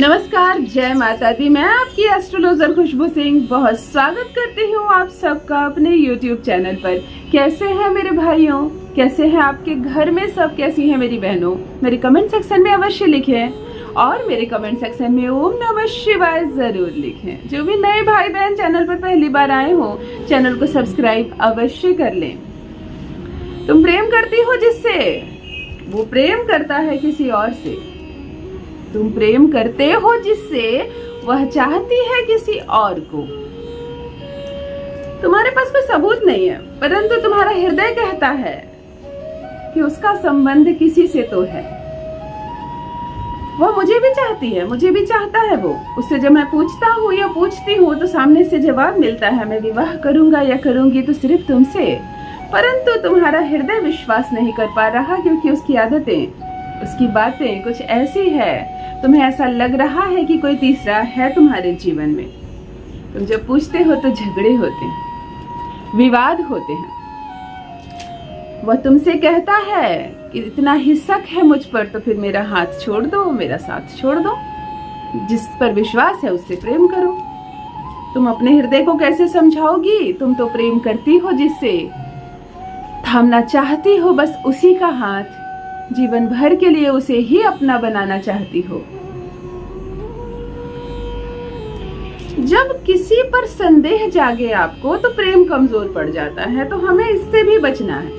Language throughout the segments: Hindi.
नमस्कार, जय माता दी। मैं आपकी एस्ट्रोलॉजर खुशबू सिंह बहुत स्वागत करती हूँ आप सबका अपने YouTube चैनल पर। कैसे हैं मेरे भाइयों, कैसे हैं आपके घर में सब, कैसी हैं मेरी बहनों? मेरे कमेंट सेक्शन में अवश्य लिखें और मेरे कमेंट सेक्शन में ओम नमः शिवाय जरूर लिखें। जो भी नए भाई बहन चैनल पर पहली बार आए हो, चैनल को सब्सक्राइब अवश्य कर लें। तुम प्रेम करती हो जिससे, वो प्रेम करता है किसी और से। तुम प्रेम करते हो जिससे, वह चाहती है किसी और को। तुम्हारे पास कोई सबूत नहीं है, परंतु तुम्हारा हृदय कहता है कि उसका संबंध किसी से तो है। वह मुझे भी चाहती है, मुझे भी चाहता है वो। उससे जब मैं पूछता हूँ या पूछती हूँ तो सामने से जवाब मिलता है, मैं विवाह करूंगा या करूंगी तो सिर्फ तुमसे। परंतु तुम्हारा हृदय विश्वास नहीं कर पा रहा, क्योंकि उसकी आदतें, उसकी बातें कुछ ऐसी है, तुम्हें ऐसा लग रहा है कि कोई तीसरा है तुम्हारे जीवन में। तुम जब पूछते हो तो झगड़े होते हैं, विवाद होते हैं। वह तुमसे कहता है कि इतना ही शक है मुझ पर तो फिर मेरा हाथ छोड़ दो, मेरा साथ छोड़ दो। जिस पर विश्वास है उससे प्रेम करो। तुम अपने हृदय को कैसे समझाओगी? तुम तो प्रेम करती हो जिससे, थामना चाहती हो बस उसी का हाथ, जीवन भर के लिए उसे ही अपना बनाना चाहती हो। जब किसी पर संदेह जागे आपको तो प्रेम कमजोर पड़ जाता है, तो हमें इससे भी बचना है।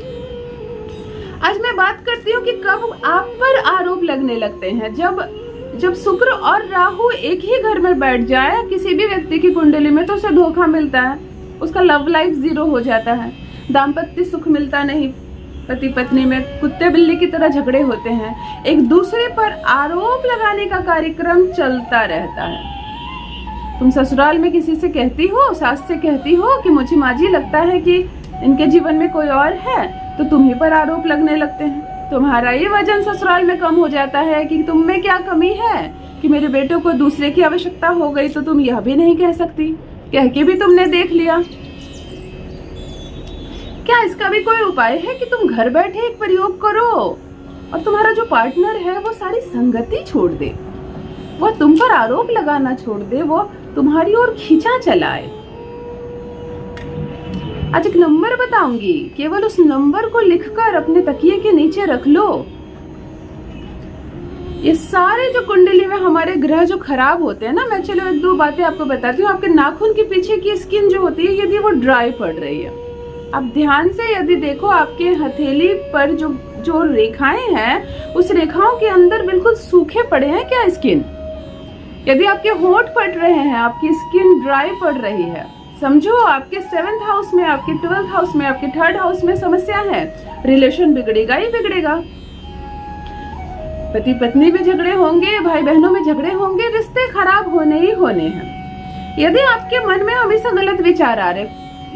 आज मैं बात करती हूँ कि कब आप पर आरोप लगने लगते हैं। जब शुक्र और राहु एक ही घर में बैठ जाए किसी भी व्यक्ति की कुंडली में, तो उसे धोखा मिलता है, उसका लव लाइफ 0 हो जाता है, दाम्पत्य सुख मिलता नहीं, पति पत्नी में कुत्ते बिल्ली की तरह झगड़े होते हैं, एक दूसरे पर आरोप लगाने का कार्यक्रम चलता रहता है। तुम ससुराल में किसी से कहती हो, सास से कहती हो कि मुझे माँ जी लगता है कि इनके जीवन में कोई और है, तो तुम्ही पर आरोप लगने लगते हैं। तुम्हारा ये वजन ससुराल में कम हो जाता है कि तुम में क्या कमी है कि मेरे बेटे को दूसरे की आवश्यकता हो गई, तो तुम यह भी नहीं कह सकती, कह के भी तुमने देख लिया। क्या इसका भी कोई उपाय है कि तुम घर बैठे एक प्रयोग करो और तुम्हारा जो पार्टनर है वो सारी संगति छोड़ दे, वो तुम पर आरोप लगाना छोड़ दे, वो तुम्हारी ओर खींचा चलाए। आज एक नंबर बताऊंगी, केवल उस नंबर को लिखकर अपने तकिए के नीचे रख लो। ये सारे जो कुंडली में हमारे ग्रह जो खराब होते हैं ना, मैं चलो 1-2 बातें आपको बताती हूँ। आपके नाखून के पीछे की स्किन जो होती है, यदि वो ड्राई पड़ रही है, आप ध्यान से यदि देखो, आपके हथेली पर जो रेखाएं हैं, उस रेखाओं के अंदर बिल्कुल सूखे पड़े हैं क्या स्किन? यदि आपके होंठ फट रहे हैं, आपकी स्किन ड्राई पड़ रही है, समझो आपके 7th हाउस में, आपके 12th हाउस में, आपके 3rd हाउस में समस्या है। रिलेशन बिगड़ेगा ही बिगड़ेगा। पति पत्नी में झगड़े होंगे, भाई बहनों में झगड़े होंगे, रिश्ते खराब होने ही होने हैं। यदि आपके मन में हमेशा गलत विचार आ रहे,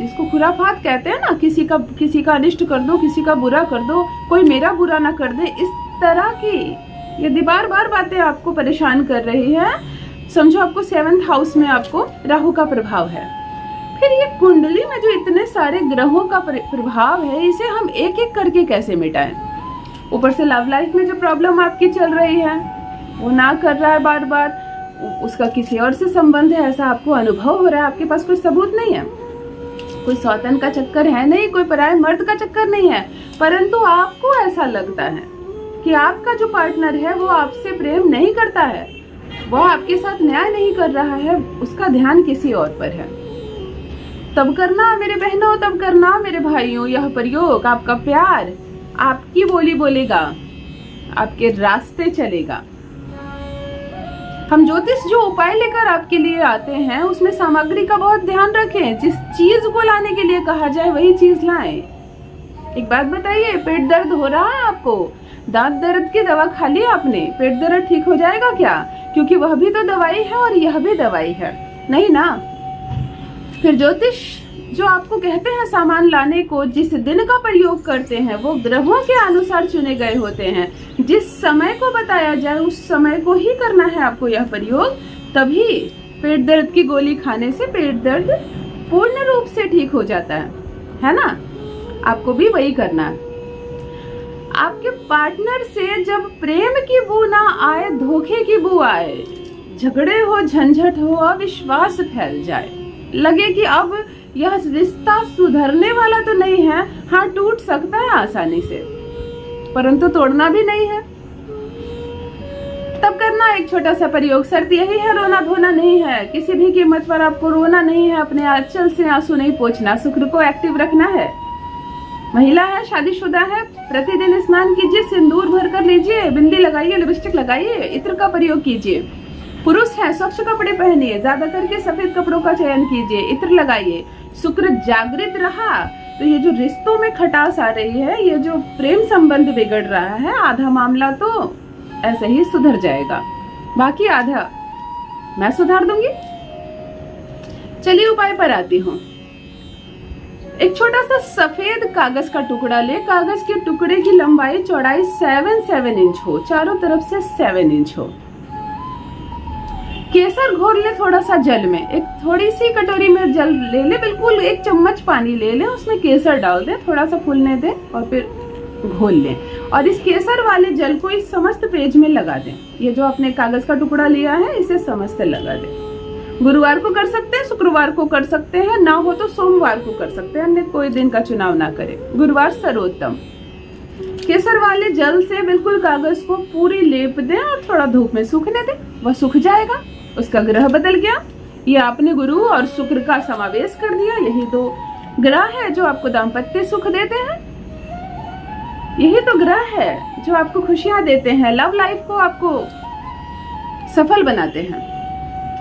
इसको खुराफात कहते हैं ना, किसी का अनिष्ट कर दो, किसी का बुरा कर दो, कोई मेरा बुरा ना कर दे, इस तरह की यदि बार बार बातें आपको परेशान कर रही है, समझो आपको 7th हाउस में आपको राहु का प्रभाव है। फिर ये कुंडली में जो इतने सारे ग्रहों का प्रभाव है, इसे हम एक एक करके कैसे मिटाएं? ऊपर से लव लाइफ में जो प्रॉब्लम आपकी चल रही है, वो ना कर रहा है बार बार, उसका किसी और से संबंध है, ऐसा आपको अनुभव हो रहा है। आपके पास कोई सबूत नहीं है, कोई सौतन का चक्कर है नहीं, कोई पराये मर्द का चक्कर नहीं है, परंतु आपको ऐसा लगता है कि आपका जो पार्टनर है वो आपसे प्रेम नहीं करता है, वो आपके साथ न्याय नहीं कर रहा है, उसका ध्यान किसी और पर है। तब करना मेरे बहनों, तब करना मेरे भाइयों, यह प्रयोग आपका प्यार आपकी बोली बोलेगा, आपके रास्ते चलेगा। हम ज्योतिष जो उपाय लेकर आपके लिए आते हैं, उसमें सामग्री का बहुत ध्यान रखें। जिस चीज को लाने के लिए कहा जाए वही चीज लाएं। एक बात बताइए, पेट दर्द हो रहा है आपको, दांत दर्द की दवा खा ली आपने, पेट दर्द ठीक हो जाएगा क्या? क्योंकि वह भी तो दवाई है और यह भी दवाई है, नहीं ना? फिर ज्योतिष जो आपको कहते हैं सामान लाने को, जिस दिन का प्रयोग करते हैं वो ग्रहों के अनुसार चुने गए होते हैं। जिस समय को बताया जाए उस समय को ही करना है आपको यह प्रयोग, तभी पेट दर्द की गोली खाने से पेट दर्द पूर्ण रूप से ठीक हो जाता है ना? आपको भी वही करना है। आपके पार्टनर से जब प्रेम की बू ना आए, धोखे की बू आए, झगड़े हो, झंझट हो, अविश्वास फैल जाए, लगे कि अब यह रिश्ता सुधरने वाला तो नहीं है, हाँ टूट सकता है आसानी से परंतु तोड़ना भी नहीं है, तब करना एक छोटा सा प्रयोग। शर्त यही है, रोना धोना नहीं है, किसी भी कीमत पर आपको रोना नहीं है, अपने आंचल से आंसू नहीं पोंछना, शुक्र को एक्टिव रखना है। महिला है, शादीशुदा है, प्रतिदिन स्नान कीजिए, सिंदूर भर कर लीजिए, बिंदी लगाइए, लिपस्टिक लगाइए, इत्र का प्रयोग कीजिए। पुरुष है, स्वच्छ कपड़े पहनिए, ज्यादा करके सफेद कपड़ों का चयन कीजिए, इत्र लगाइए। शुक्र जागृत रहा तो ये जो रिश्तों में खटास आ रही है, ये जो प्रेम संबंध बिगड़ रहा है, आधा मामला तो ऐसे ही सुधर जाएगा, बाकी आधा मैं सुधार दूंगी। चलिए उपाय पर आती हूँ। एक छोटा सा सफेद कागज का टुकड़ा ले, कागज के टुकड़े की लंबाई चौड़ाई 7 इंच हो, चारों तरफ से 7 इंच हो। केसर घोल ले थोड़ा सा जल में, एक थोड़ी सी कटोरी में जल ले ले, बिल्कुल 1 चम्मच पानी ले ले, उसमें केसर डाल दे, थोड़ा सा फूलने दे और फिर घोल लें और इस केसर वाले जल को इस समस्त पेज में लगा दें। ये जो आपने कागज का टुकड़ा लिया है इसे समस्त लगा दें। गुरुवार को कर सकते हैं, शुक्रवार को कर सकते हैं, ना हो तो सोमवार को कर सकते हैं, अन्य कोई दिन का चुनाव ना करें, गुरुवार सर्वोत्तम। केसर वाले जल से बिल्कुल कागज को पूरी लेप दें और थोड़ा धूप में सूखने दें, वह सूख जाएगा, उसका ग्रह बदल गया। ये आपने गुरु और शुक्र का समावेश कर दिया, यही 2 ग्रह है जो आपको दाम्पत्य सुख देते हैं, यही तो ग्रह है जो आपको खुशियां देते हैं, लव लाइफ को आपको सफल बनाते हैं।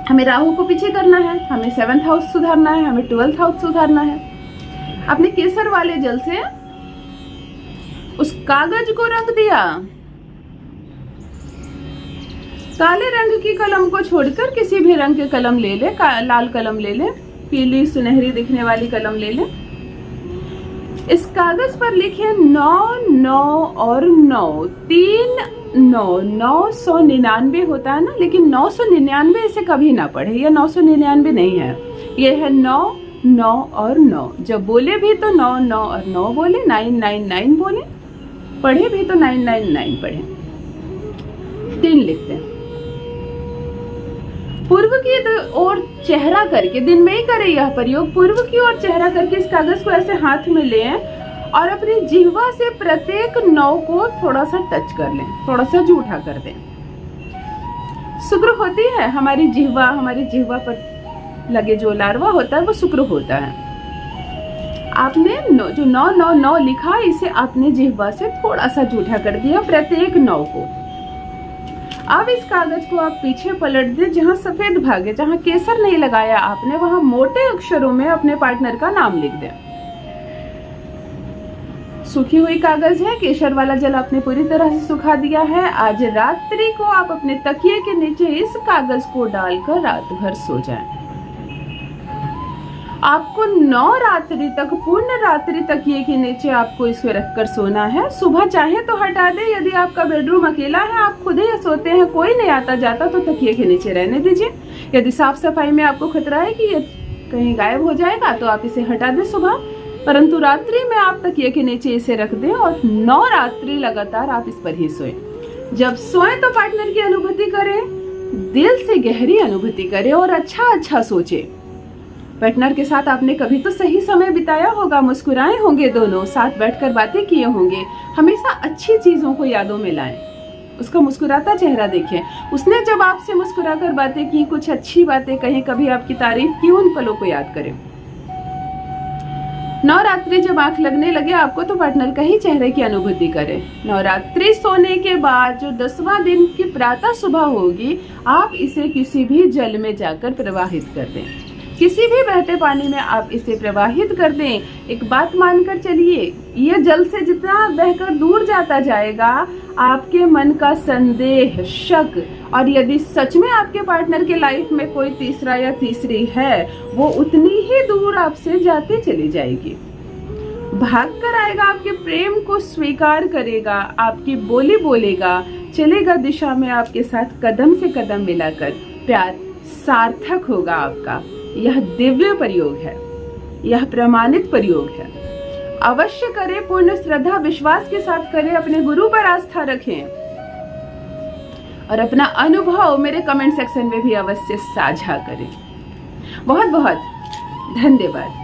हमें राहु को पीछे करना है, हमें 7th हाउस सुधारना है, हमें 12th हाउस सुधारना है। अपने केसर वाले जल से उस कागज को रंग दिया, काले रंग की कलम को छोड़कर किसी भी रंग के कलम ले ले, लाल कलम ले ले, पीली सुनहरी दिखने वाली कलम ले ले। इस कागज पर लिखे 9 9 और 9, 3 9, 999 होता है ना, लेकिन 999 इसे कभी ना पढ़े, यह 999 नहीं है, यह है 9 9 और 9। जब बोले भी तो 9 9 और 9 बोले, 999 बोले, पढ़े भी तो 999 पढ़े। 3 लिखते हैं। पूर्व की ओर चेहरा करके, दिन में ही करें यह प्रयोग, पूर्व की ओर चेहरा करके इस कागज को ऐसे हाथ में लें और अपनी जिह्वा से प्रत्येक 9 को थोड़ा सा टच कर लें, थोड़ा सा जूठा कर दें। शुक्र होती है हमारी जिह्वा पर लगे जो लार्वा होता है वो शुक्र होता है। आपने जो 9 9 9 लिखा, इसे आपने जिह्वा से थोड़ा सा जूठा कर दिया प्रत्येक 9 को। अब इस कागज को आप पीछे पलट दें, जहां सफेद भाग है, जहां केसर नहीं लगाया आपने, वहां मोटे अक्षरों में अपने पार्टनर का नाम लिख दें। सूखी हुई कागज है, केसर वाला जल आपने पूरी तरह से सुखा दिया है। आज रात्रि को आप अपने तकिए के नीचे इस कागज को डालकर रात भर सो जाएं। आपको 9 रात्रि तक, पूर्ण रात्रि तकिए के नीचे आपको इसको रखकर सोना है। सुबह चाहे तो हटा दे, यदि आपका बेडरूम अकेला है, आप खुद ही सोते हैं, कोई नहीं आता जाता, तो तकिए के नीचे रहने दीजिए। यदि साफ सफाई में आपको खतरा है कि ये कहीं गायब हो जाएगा तो आप इसे हटा दें सुबह, परंतु रात्रि में आप तकिए के नीचे इसे रख दें और 9 रात्रि लगातार आप इस पर ही सोएं। जब सोएं तो पार्टनर की अनुभूति करें, दिल से गहरी अनुभूति करें और अच्छा सोचें। पार्टनर के साथ आपने कभी तो सही समय बिताया होगा, मुस्कुराए होंगे, दोनों साथ बैठकर बातें किए होंगे। हमेशा अच्छी चीजों को यादों में लाएं, उसका मुस्कुराता चेहरा देखें। उसने जब आपसे मुस्कुराकर बातें की, कुछ अच्छी बातें कही, कभी आपकी तारीफ की, उन पलों को याद करें। 9 रात्रि जब आंख लगने लगे आपको, तो पार्टनर का ही चेहरे की अनुभूति करें। 9 रात्रि सोने के बाद जो 10वां दिन की प्रातः सुबह होगी, आप इसे किसी भी जल में जाकर प्रवाहित कर दें, किसी भी बहते पानी में आप इसे प्रवाहित कर दें। एक बात मानकर चलिए, ये जल से जितना बहकर दूर जाता जाएगा, आपके मन का संदेह, शक, और यदि सच में आपके पार्टनर के लाइफ में कोई तीसरा या तीसरी है, वो उतनी ही दूर आपसे जाती चली जाएगी। भाग कर आएगा, आपके प्रेम को स्वीकार करेगा, आपकी बोली बोलेगा, चलेगा दिशा में आपके साथ कदम से कदम मिलाकर। प्यार सार्थक होगा आपका। यह दिव्य प्रयोग है, यह प्रमाणित प्रयोग है। अवश्य करें, पूर्ण श्रद्धा विश्वास के साथ करें, अपने गुरु पर आस्था रखें। और अपना अनुभव मेरे कमेंट सेक्शन में भी अवश्य साझा करें। बहुत बहुत धन्यवाद।